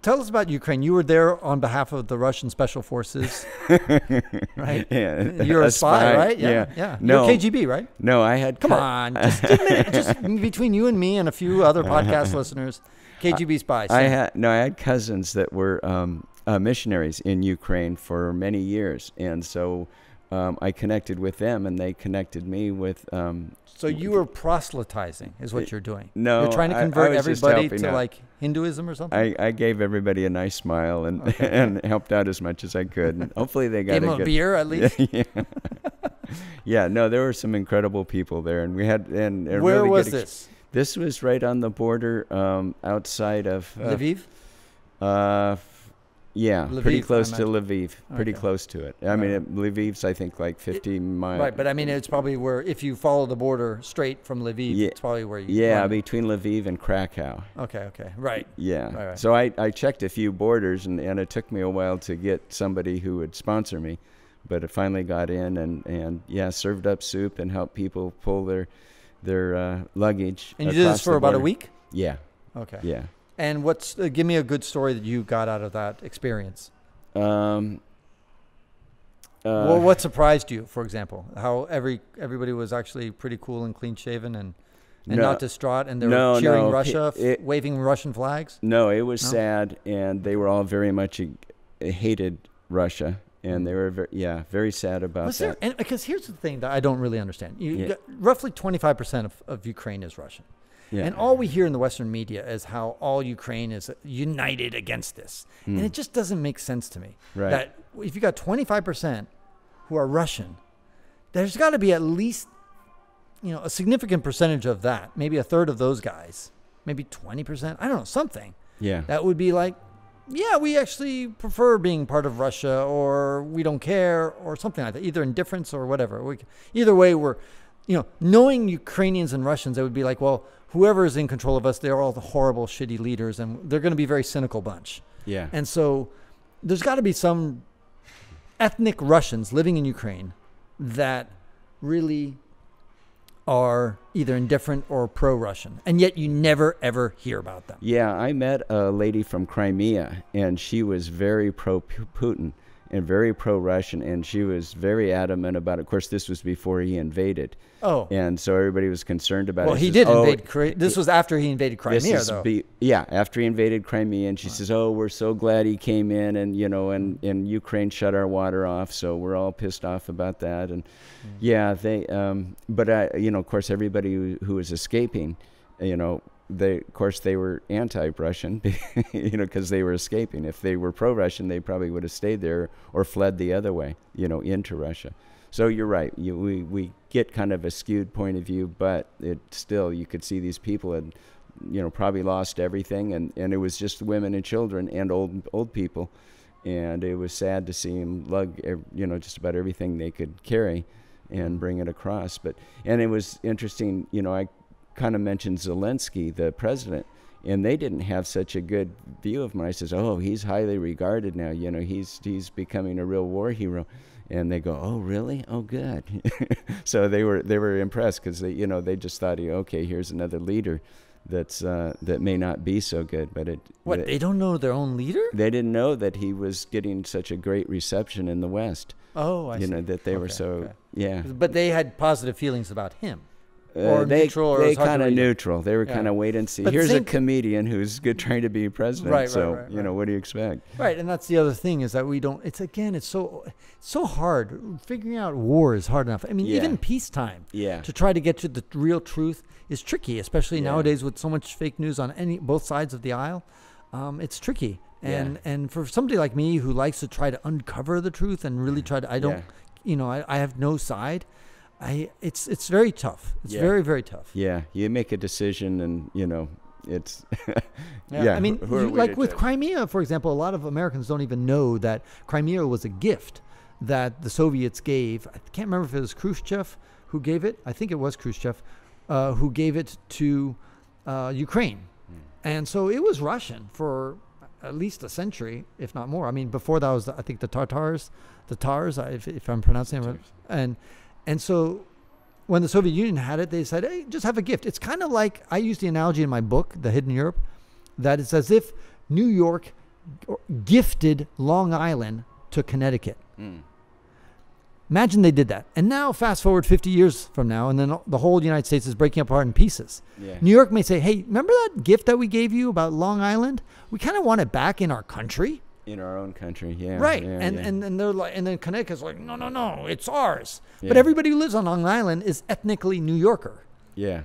tell us about Ukraine. You were there on behalf of the Russian Special Forces, right? Yeah, You're a spy, right? Yeah. No, You're KGB, right? No, I had. Come on, just admit it. Just between you and me and a few other podcast listeners, KGB spies. I had cousins that were missionaries in Ukraine for many years, and so I connected with them, and they connected me with. So you were proselytizing, is what you're doing. No, you're trying to convert I was just everybody helping to out. like Hinduism or something. I gave everybody a nice smile and and helped out as much as I could, and hopefully they got Gave them a beer at least. Yeah. No, there were some incredible people there, and we had and Where really was good this? This was right on the border, outside of Lviv. Yeah, Lviv, pretty close I to imagine. Lviv. Pretty Okay. close to it. I mean, Lviv's I think like 50 miles. Right, but I mean, it's probably where if you follow the border straight from Lviv, Yeah. it's probably where you. Yeah, land. between Lviv and Krakow. Okay. Right. Yeah. Right. So I checked a few borders, and it took me a while to get somebody who would sponsor me, but I finally got in and served up soup and helped people pull their luggage. And you did this across for the about a border. week? Yeah. Okay. Yeah. And give me a good story that you got out of that experience. Well, what surprised you, for example? How everybody was actually pretty cool and clean shaven and not distraught, and they were cheering Russia, waving Russian flags? No, it was sad, and they were all very much hated Russia, and they were very sad about that. And because here's the thing that I don't really understand. Roughly 25% of Ukraine is Russian. Yeah. And all we hear in the Western media is how all Ukraine is united against this. And it just doesn't make sense to me. Right. That if you got 25% who are Russian, there's got to be at least, a significant percentage of that, maybe a third of those guys, maybe 20%, I don't know, something. Yeah. That would be like, yeah, we actually prefer being part of Russia, or we don't care, or something like that, either indifference or whatever. Either way, we're, knowing Ukrainians and Russians, it would be like, well, whoever is in control of us, they're all the horrible, shitty leaders, and they're going to be a very cynical bunch. Yeah. And so there's got to be some ethnic Russians living in Ukraine that really are either indifferent or pro-Russian, and yet you never, ever hear about them. Yeah, I met a lady from Crimea, and she was very pro-Putin and very pro-Russian, and she was very adamant about it. Of course, this was before he invaded. Oh. And so everybody was concerned about it. Well, he did invade. This was after he invaded Crimea, though. After he invaded Crimea, and she says, "Oh, we're so glad he came in, and and Ukraine shut our water off, so we're all pissed off about that." And but of course, everybody who was escaping, they were anti-Russian, because they were escaping. If they were pro-Russian, they probably would have stayed there or fled the other way, into Russia. So you're right. We get kind of a skewed point of view, but it still, you could see these people had, probably lost everything, and it was just women and children and old people, and it was sad to see them lug, just about everything they could carry, and bring it across. And it was interesting. I kind of mentioned Zelensky, the president, and they didn't have such a good view of him. I says, "Oh, he's highly regarded now. He's becoming a real war hero." And they go, "Oh, really? Oh, good." So they were impressed, because they just thought, okay, here's another leader that may not be so good. But they don't know their own leader? They didn't know that he was getting such a great reception in the West. Oh, I see. That they were so But they had positive feelings about him. They kind of neutral. They were kind of wait and see. Here's a comedian who's trying to be president. Right. What do you expect? Right, and that's the other thing, is that we don't. It's so hard. Figuring out war is hard enough. I mean, even peacetime. Yeah. To try to get to the real truth is tricky, especially nowadays with so much fake news on both sides of the aisle. It's tricky, and for somebody like me who likes to try to uncover the truth and really try to, I have no side. It's very tough. It's very, very tough. Yeah, you make a decision, and it's I mean, like with Crimea, for example, a lot of Americans don't even know that Crimea was a gift that the Soviets gave. I can't remember if it was Khrushchev who gave it. I think it was Khrushchev who gave it to Ukraine, and so it was Russian for at least a century, if not more. I mean, before that was I think the Tatars, if I'm pronouncing it right, And so when the Soviet Union had it, they said, hey, just have a gift. It's kind of like, I use the analogy in my book, The Hidden Europe, that it's as if New York gifted Long Island to Connecticut. Imagine they did that. And now fast forward 50 years from now, and then the whole United States is breaking apart in pieces. Yeah. New York may say, hey, remember that gift that we gave you about Long Island? We kind of want it back in our country. In our own country, yeah. Right. Yeah, and they're like, and then Connecticut's like, no, it's ours. Yeah. But everybody who lives on Long Island is ethnically New Yorker. Yeah.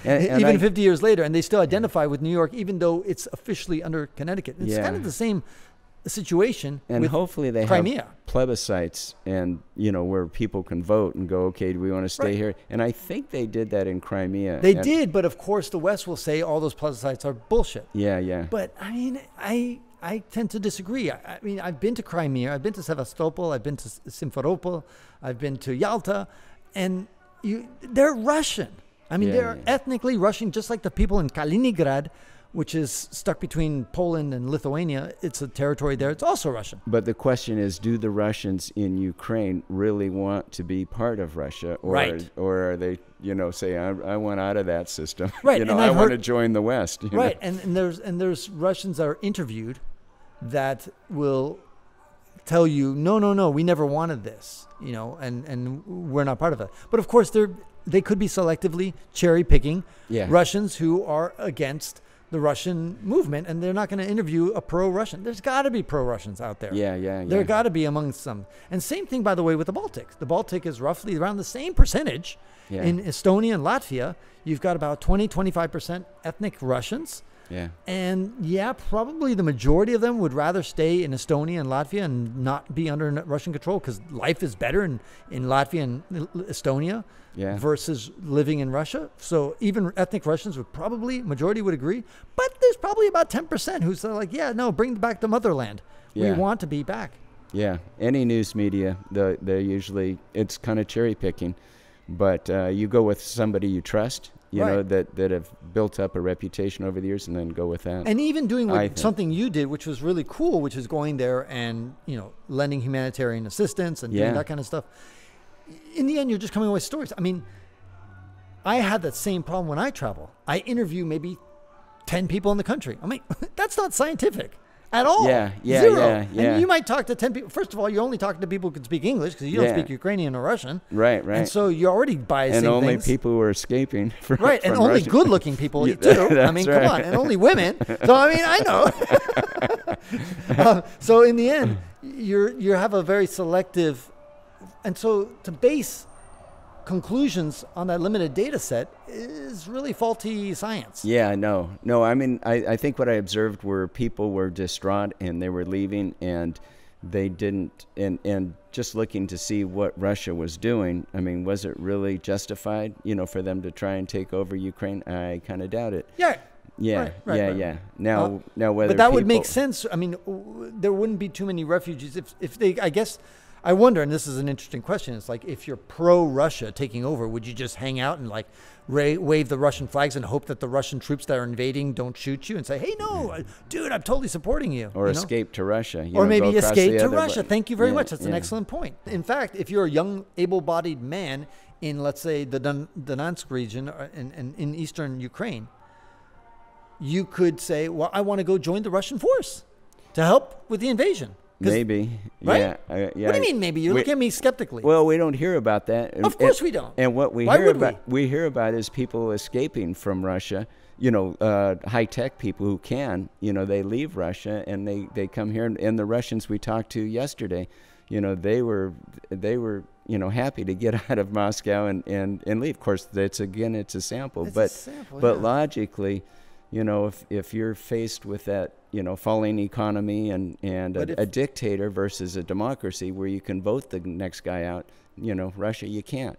Even 50 years later, and they still identify with New York, even though it's officially under Connecticut. It's kind of the same situation. And with hopefully they Crimea. have plebiscites, and where people can vote and go, okay, do we want to stay here? And I think they did that in Crimea. They did, but of course the West will say all those plebiscites are bullshit. Yeah. But I mean, I tend to disagree. I mean, I've been to Crimea, I've been to Sevastopol, I've been to Simferopol, I've been to Yalta, and they're Russian. I mean, they're ethnically Russian, just like the people in Kaliningrad, which is stuck between Poland and Lithuania. It's a territory there. It's also Russian. But the question is, do the Russians in Ukraine really want to be part of Russia? Or are they, say, I want out of that system. Right. I want to join the West. Right. And there's Russians that are interviewed that will tell you, no, we never wanted this, and we're not part of it. But of course, they could be selectively cherry picking Russians who are against the Russian movement, and they're not going to interview a pro-Russian. There's got to be pro-Russians out there. Yeah. There got to be amongst some. And same thing, by the way, with the Baltic. The Baltic is roughly around the same percentage. Yeah. In Estonia and Latvia, you've got about 20-25% ethnic Russians. Yeah. And probably the majority of them would rather stay in Estonia and Latvia and not be under Russian control, because life is better in Latvia and Estonia versus living in Russia. So even ethnic Russians majority would agree. But there's probably about 10% who's like, bring back the motherland. Yeah. We want to be back. Yeah. Any news media, they're usually, it's kind of cherry picking. But you go with somebody you trust, that have built up a reputation over the years, and then go with that. And even doing something you did, which was really cool, which is going there and, lending humanitarian assistance and doing that kind of stuff. In the end, you're just coming away with stories. I mean, I had that same problem when I travel. I interview maybe 10 people in the country. I mean, that's not scientific at all. Yeah. Zero. And you might talk to 10 people. First of all, you're only talking to people who can speak English, because you don't speak Ukrainian or Russian. Right. And so you're already biasing and only things. People who are escaping from and only Russia. good-looking people too. I mean, come on. And only women. So, I mean, I know. So in the end, you have a very selective, and so to base conclusions on that limited data set is really faulty science. Yeah, no. I mean, I think what I observed were people were distraught and they were leaving, and they didn't, and just looking to see what Russia was doing. I mean, was it really justified, for them to try and take over Ukraine? I kind of doubt it. Yeah. Yeah. Now whether, but that would make sense. I mean, there wouldn't be too many refugees if they. I guess I wonder, and this is an interesting question. It's like, if you're pro-Russia taking over, would you just hang out and like wave the Russian flags and hope that the Russian troops that are invading don't shoot you, and say, hey, no, dude, I'm totally supporting you. Or escape to Russia. Or maybe escape to Russia. Thank you very much. That's an excellent point. In fact, if you're a young, able-bodied man in, let's say, the Donetsk region in eastern Ukraine, you could say, well, I want to go join the Russian force to help with the invasion. Maybe. Right? Yeah. What do you mean maybe? You're looking at me skeptically. Well, we don't hear about that. Of course we don't. And what we hear about is people escaping from Russia, high-tech people who can, they leave Russia and they come here. And the Russians we talked to yesterday, they were happy to get out of Moscow and leave. Of course, it's a sample. But logically, if you're faced with that, falling economy and a dictator versus a democracy where you can vote the next guy out, Russia, you can't.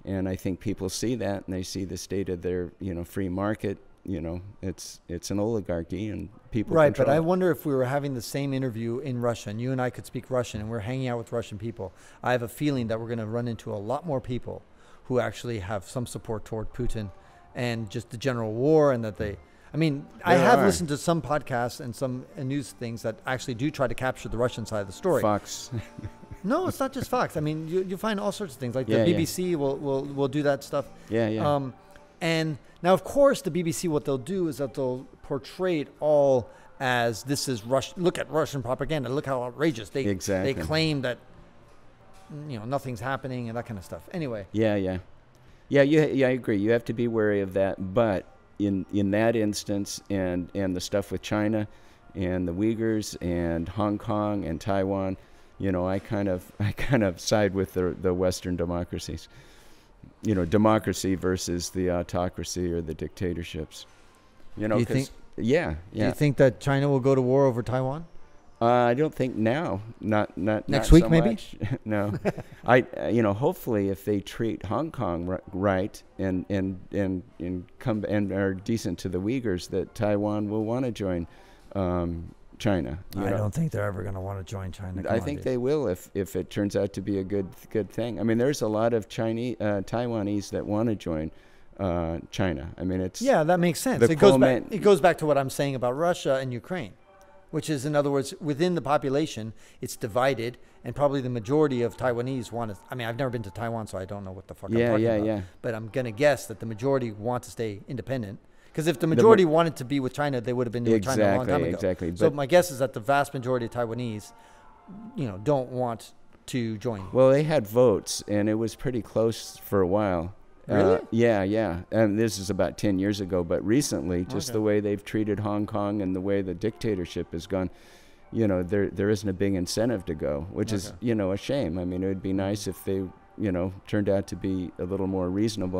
And I think people see that, and they see the state of their, free market. It's an oligarchy, and people control but I it. wonder if we were having the same interview in Russia, and you and I could speak Russian, and we're hanging out with Russian people. I have a feeling that we're going to run into a lot more people who actually have some support toward Putin and just the general war, and that they... I mean, I have listened to some podcasts and some news things that actually do try to capture the Russian side of the story. Fox. No, it's not just Fox. I mean, you find all sorts of things. Like the BBC will do that stuff. Yeah. And now, of course, the BBC, what they'll do is that they'll portray it all as this is Russian. Look at Russian propaganda. Look how outrageous they claim that nothing's happening and that kind of stuff. Anyway. Yeah. I agree. You have to be wary of that. But in that instance, and the stuff with China, and the Uyghurs, and Hong Kong, and Taiwan, I kind of side with the Western democracies. Democracy versus the autocracy or the dictatorships. Do you think? Yeah. Do you think that China will go to war over Taiwan? I don't think now. Not next week, so maybe. Much. No, hopefully if they treat Hong Kong right and come and are decent to the Uyghurs, that Taiwan will want to join China. I don't think they're ever going to want to join China. I think they will if it turns out to be a good thing. I mean, there's a lot of Taiwanese that want to join China. I mean, that makes sense. It goes back to what I'm saying about Russia and Ukraine, which is, in other words, within the population, it's divided, and probably the majority of Taiwanese want to. I mean, I've never been to Taiwan, so I don't know what the fuck I'm talking about. Yeah. But I'm gonna guess that the majority want to stay independent. Because if the majority wanted to be with China, they would have been with China a long time ago. Exactly. So my guess is that the vast majority of Taiwanese, don't want to join. Well, they had votes, and it was pretty close for a while. Really? Yeah. And this is about 10 years ago. But recently, just the way they've treated Hong Kong and the way the dictatorship has gone, there isn't a big incentive to go, which is, a shame. I mean, it would be nice if they, turned out to be a little more reasonable.